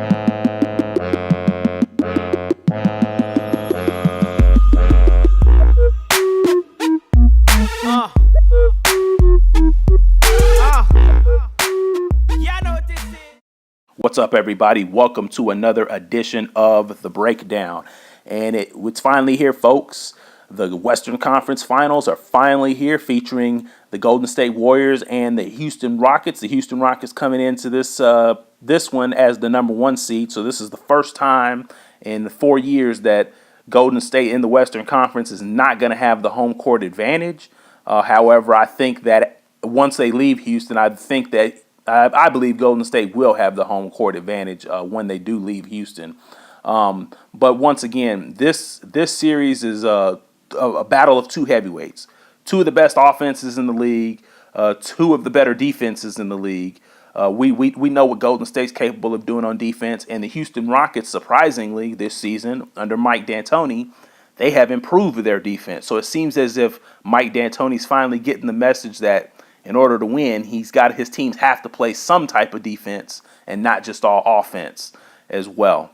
What's up, everybody? Welcome to another edition of The Breakdown. And it's finally here, folks. The Western Conference Finals are finally here, featuring the Golden State Warriors and the Houston Rockets. The Houston Rockets coming into this one as the number one seed. So this is the first time in the 4 years that Golden State in the Western Conference is not going to have the home court advantage. However, I think that once they leave Houston, I believe Golden State will have the home court advantage when they do leave Houston. But once again, this series is a battle of two heavyweights, two of the best offenses in the league, two of the better defenses in the league. We know what Golden State's capable of doing on defense, and the Houston Rockets, surprisingly, this season under Mike D'Antoni, they have improved their defense. So it seems as if Mike D'Antoni's finally getting the message that in order to win, his teams have to play some type of defense and not just all offense as well.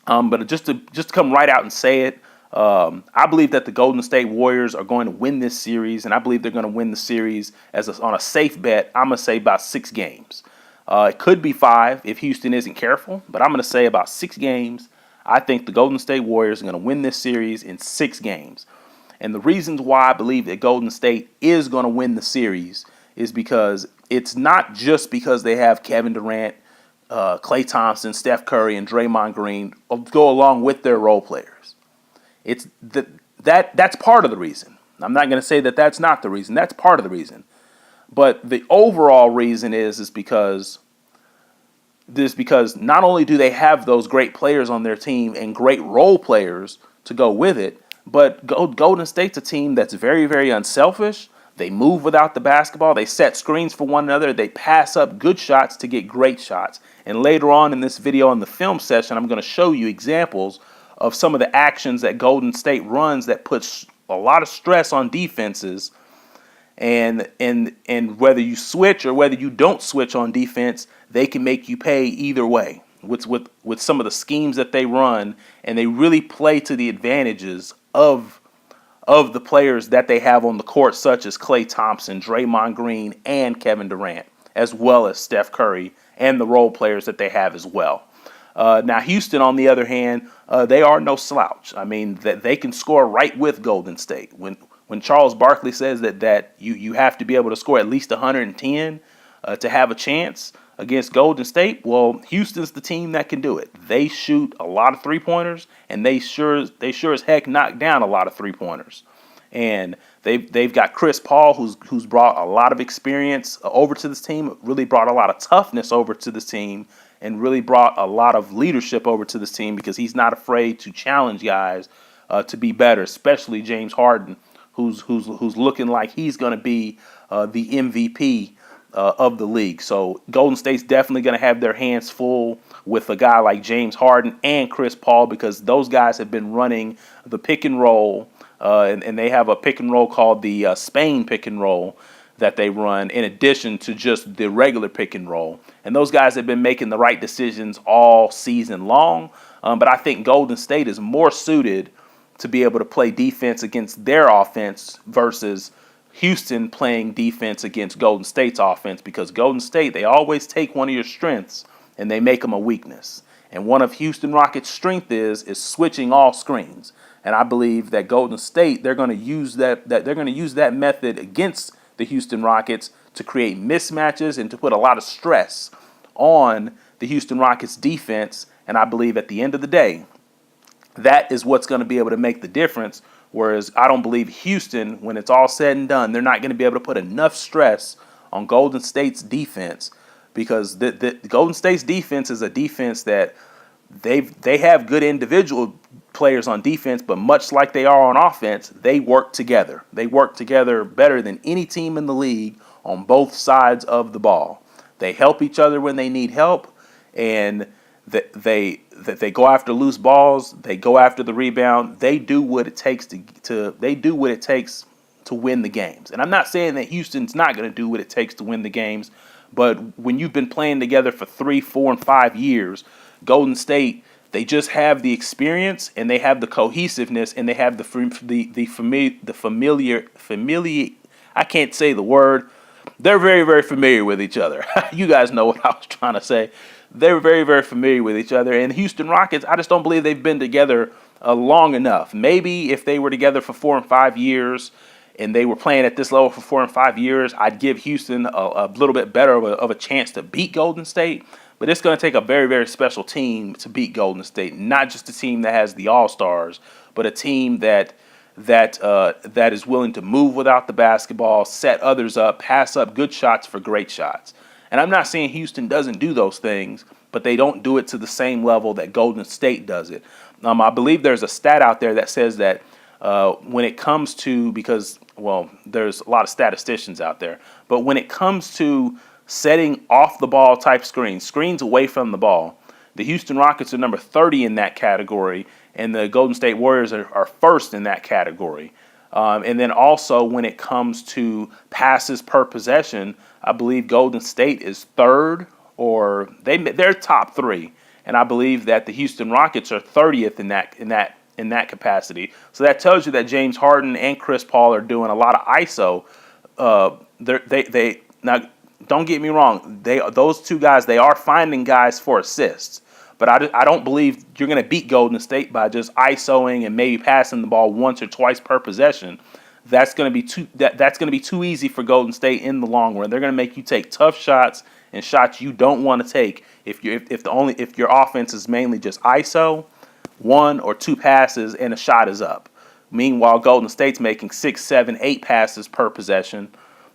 But just to come right out and say it, I believe that the Golden State Warriors are going to win this series, and I believe they're going to win the series on a safe bet. I'm going to say about 6 games. It could be 5 if Houston isn't careful, but I'm going to say about 6 games. I think the Golden State Warriors are going to win this series in 6 games. And the reasons why I believe that Golden State is going to win the series is because it's not just because they have Kevin Durant, Klay Thompson, Steph Curry, and Draymond Green go along with their role players. It's that's part of the reason. I'm not going to say that that's not the reason. That's part of the reason. But the overall reason is because not only do they have those great players on their team and great role players to go with it, but Golden State's a team that's very, very unselfish. They move without the basketball. They set screens for one another. They pass up good shots to get great shots. And later on in this video, in the film session, I'm going to show you examples of some of the actions that Golden State runs that puts a lot of stress on defenses. And whether you switch or whether you don't switch on defense, they can make you pay either way with some of the schemes that they run, and they really play to the advantages of the players that they have on the court, such as Klay Thompson, Draymond Green, and Kevin Durant, as well as Steph Curry and the role players that they have as well. Now, Houston, on the other hand, they are no slouch. I mean, that they can score right with Golden State. When Charles Barkley says that you have to be able to score at least 110 to have a chance against Golden State, well, Houston's the team that can do it. They shoot a lot of three-pointers, and they sure as heck knock down a lot of three-pointers. And they've got Chris Paul, who's brought a lot of experience over to this team, really brought a lot of toughness over to this team, and really brought a lot of leadership over to this team because he's not afraid to challenge guys to be better, especially James Harden, who's looking like he's going to be the MVP of the league. So Golden State's definitely going to have their hands full with a guy like James Harden and Chris Paul because those guys have been running the pick and roll, and they have a pick and roll called the Spain pick and roll that they run in addition to just the regular pick and roll. And those guys have been making the right decisions all season long, but I think Golden State is more suited to be able to play defense against their offense versus Houston playing defense against Golden State's offense, because Golden State, they always take one of your strengths and they make them a weakness. And one of Houston Rockets' strength is switching all screens. And I believe that Golden State, they're going to use that method against the Houston Rockets to create mismatches and to put a lot of stress on the Houston Rockets defense. And I believe at the end of the day, that is what's going to be able to make the difference. Whereas I don't believe Houston, when it's all said and done, they're not going to be able to put enough stress on Golden State's defense, because the Golden State's defense is a defense that they have good individual players on defense, but much like they are on offense, they work together. They work together better than any team in the league on both sides of the ball. They help each other when they need help, and they go after loose balls. They go after the rebound. They do what it takes to win the games. And I'm not saying that Houston's not going to do what it takes to win the games, but when you've been playing together for 3, 4, and 5 years, Golden State, they just have the experience and they have the cohesiveness and they have the familiar. I can't say the word. They're very, very familiar with each other. You guys know what I was trying to say. They're very, very familiar with each other. And Houston Rockets, I just don't believe they've been together long enough. Maybe if they were together for 4 and 5 years and they were playing at this level for 4 and 5 years, I'd give Houston a little bit better of a chance to beat Golden State. But it's going to take a very, very special team to beat Golden State. Not just a team that has the All-Stars, but a team that is willing to move without the basketball, set others up, pass up good shots for great shots. And I'm not saying Houston doesn't do those things, but they don't do it to the same level that Golden State does it. I believe there's a stat out there that says that when it comes to, because, well, there's a lot of statisticians out there, but when it comes to setting off the ball type screens away from the ball, the Houston Rockets are number 30 in that category, and the Golden State Warriors are first in that category. And then also when it comes to passes per possession, I believe Golden State is third, or they're top 3, and I believe that the Houston Rockets are 30th in that capacity. So that tells you that James Harden and Chris Paul are doing a lot of ISO. Now, don't get me wrong, those two guys, they are finding guys for assists. But I don't believe you're going to beat Golden State by just ISOing and maybe passing the ball once or twice per possession. That's going to be too easy for Golden State in the long run. They're going to make you take tough shots and shots you don't want to take if your offense is mainly just ISO, 1 or 2 passes and a shot is up. Meanwhile, Golden State's making 6, 7, 8 passes per possession.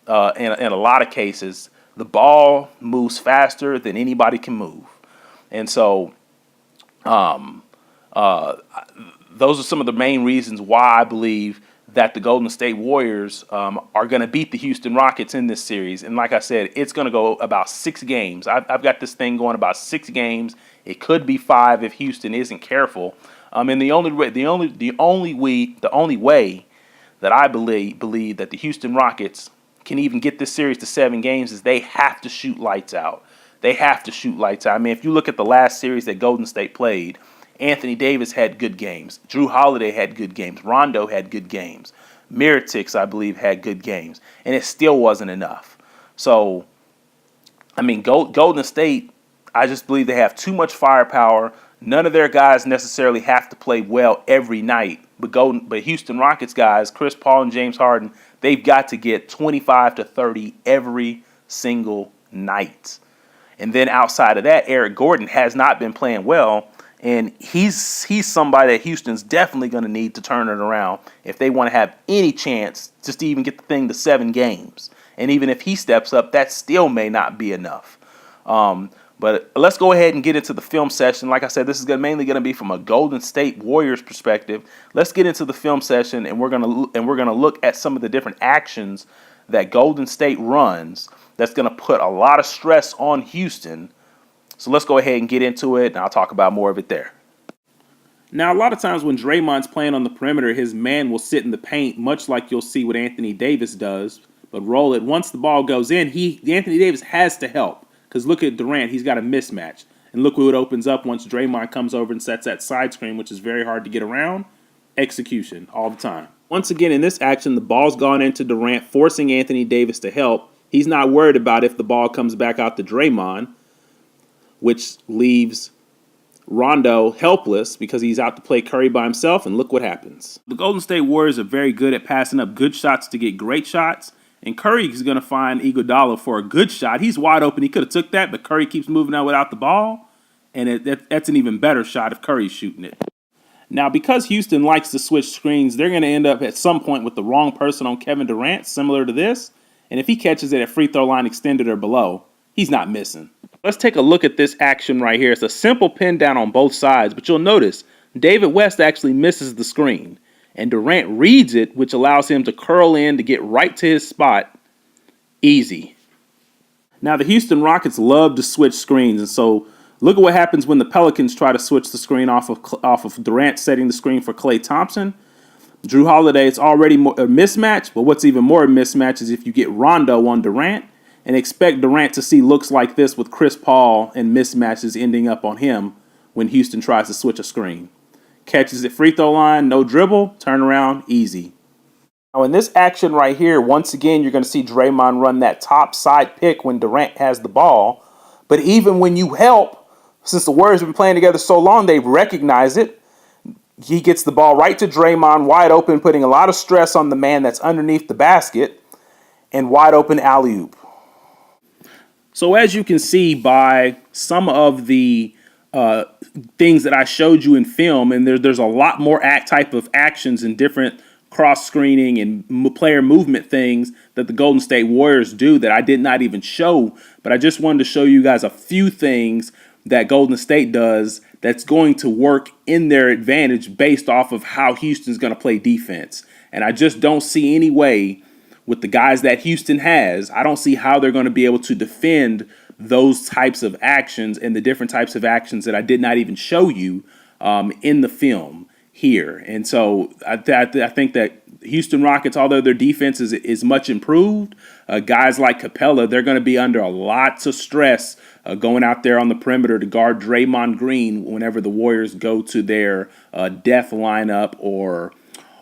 In a lot of cases, the ball moves faster than anybody can move. And so those are some of the main reasons why I believe that the Golden State Warriors are going to beat the Houston Rockets in this series. And like I said, it's going to go about 6 games. I've got this thing going about 6 games. It could be 5 if Houston isn't careful. And the only way that I believe that the Houston Rockets can even get this series to 7 games is they have to shoot lights out. They have to shoot lights out. I mean, if you look at the last series that Golden State played, Anthony Davis had good games. Drew Holiday had good games. Rondo had good games. Mirotic, I believe, had good games. And it still wasn't enough. So, I mean, Golden State, I just believe they have too much firepower. None of their guys necessarily have to play well every night. But Houston Rockets guys, Chris Paul and James Harden, they've got to get 25 to 30 every single night. And then outside of that, Eric Gordon has not been playing well, and he's somebody that Houston's definitely going to need to turn it around if they want to have any chance just to even get the thing to 7 games. And even if he steps up, that still may not be enough. But let's go ahead and get into the film session. Like I said, this is mainly going to be from a Golden State Warriors perspective. Let's get into the film session, and we're going to look at some of the different actions that Golden State runs that's going to put a lot of stress on Houston. So let's go ahead and get into it, and I'll talk about more of it there. Now, a lot of times when Draymond's playing on the perimeter, his man will sit in the paint, much like you'll see what Anthony Davis does, but roll it. Once the ball goes in, Anthony Davis has to help, because look at Durant. He's got a mismatch. And look what opens up once Draymond comes over and sets that side screen, which is very hard to get around. Execution all the time. Once again, in this action, the ball's gone into Durant, forcing Anthony Davis to help. He's not worried about if the ball comes back out to Draymond, which leaves Rondo helpless because he's out to play Curry by himself, and look what happens. The Golden State Warriors are very good at passing up good shots to get great shots, and Curry is going to find Iguodala for a good shot. He's wide open. He could have took that, but Curry keeps moving out without the ball, and that's an even better shot if Curry's shooting it. Now, because Houston likes to switch screens, they're going to end up at some point with the wrong person on Kevin Durant, similar to this. And if he catches it at free throw line extended or below, he's not missing. Let's take a look at this action right here. It's a simple pin down on both sides, but you'll notice David West actually misses the screen. And Durant reads it, which allows him to curl in to get right to his spot. Easy. Now, the Houston Rockets love to switch screens, and so look at what happens when the Pelicans try to switch the screen off of Durant setting the screen for Klay Thompson. Drew Holiday, it's already a mismatch, but what's even more a mismatch is if you get Rondo on Durant and expect Durant to see looks like this with Chris Paul and mismatches ending up on him when Houston tries to switch a screen. Catches it free throw line, no dribble, turn around, easy. Now in this action right here, once again, you're going to see Draymond run that top side pick when Durant has the ball. But even when you help, since the Warriors have been playing together so long, they recognize it. He gets the ball right to Draymond, wide open, putting a lot of stress on the man that's underneath the basket, and wide open alley-oop. So as you can see by some of the things that I showed you in film, and there's a lot more type of actions and different cross screening and player movement things that the Golden State Warriors do that I did not even show, but I just wanted to show you guys a few things that Golden State does that's going to work in their advantage based off of how Houston's going to play defense. And I just don't see any way with the guys that Houston has, I don't see how they're going to be able to defend those types of actions and the different types of actions that I did not even show you in the film here. And so I think that Houston Rockets, although their defense is much improved, guys like Capella, they're going to be under a lot of stress going out there on the perimeter to guard Draymond Green whenever the Warriors go to their death lineup or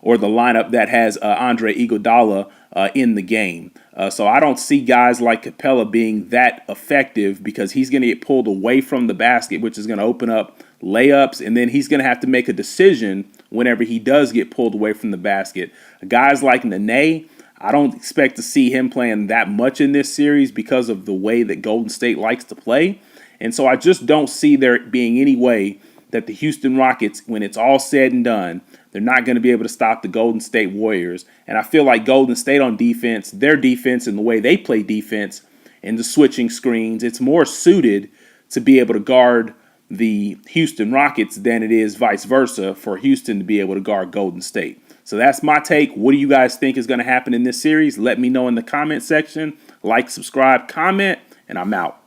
the lineup that has Andre Iguodala in the game. So I don't see guys like Capella being that effective because he's going to get pulled away from the basket, which is going to open up layups, and then he's going to have to make a decision whenever he does get pulled away from the basket. Guys like Nene, I don't expect to see him playing that much in this series because of the way that Golden State likes to play. And so I just don't see there being any way that the Houston Rockets, when it's all said and done, they're not going to be able to stop the Golden State Warriors. And I feel like Golden State on defense, their defense and the way they play defense and the switching screens, it's more suited to be able to guard the Houston Rockets than it is vice versa for Houston to be able to guard Golden State. So that's my take. What do you guys think is going to happen in this series? Let me know in the comment section. Like, subscribe, comment, and I'm out.